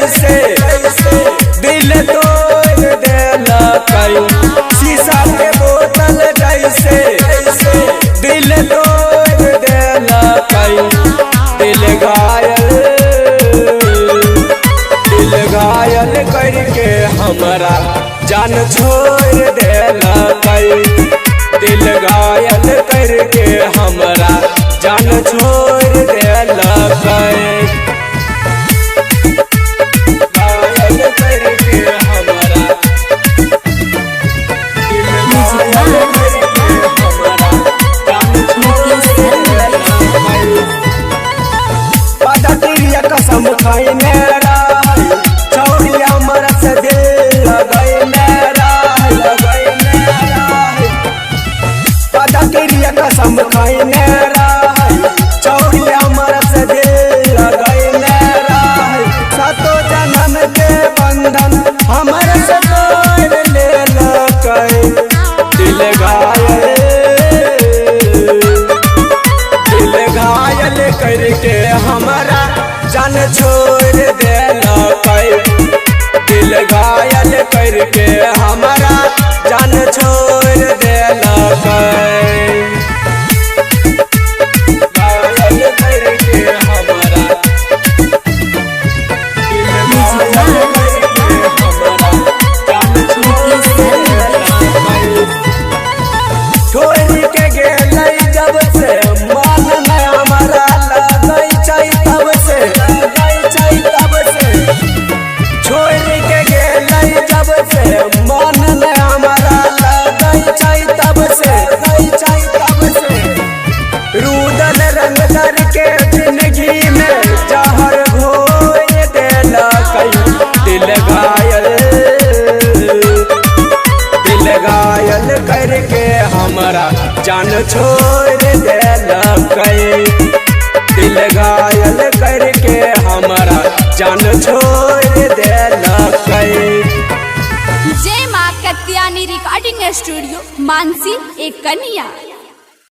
जैसे दिल तोड़ देला कई शीशा के बोतल जैसे दिल तोड़ देला कई दिल घायल करके हमारा जान छोड़ देला कई दिल घायल करके हमारा जान छोड़ देला कई घायल करके हमारा दिल घायल करके हमारा जान छोड़ देला कई पदतिया कसम खाई मेरा चौड़िया मरस दिल लगई मेरा पदतिया कसम खाई मेरा चौड़िया मरस दिल लगई मेरा सातो जन्म के बंधन हमर से तोड़ लेला कई दिल घायल करके हमारा जान छोड़ देला कई दिल घायल करके हमारा जान छोड़ देला कई घायल करके हमारा दिल घायल करके हमारा जान छोड़ देला कई छोड़ के गेलै जब से मन में हमारा लगई छै तब से छोड़ के गेलै जब से मन में हमारा लगई छै तब से रुदल रंग करके जिंदगी में जहर घोर देला कई दिल घायल करके हमारा जान छोड़ देला कई दिल घायल करके हमारा जान छोड़ देला कई। जय मां कत्यानी रिकॉर्डिंग स्टूडियो मानसी एक कन्या।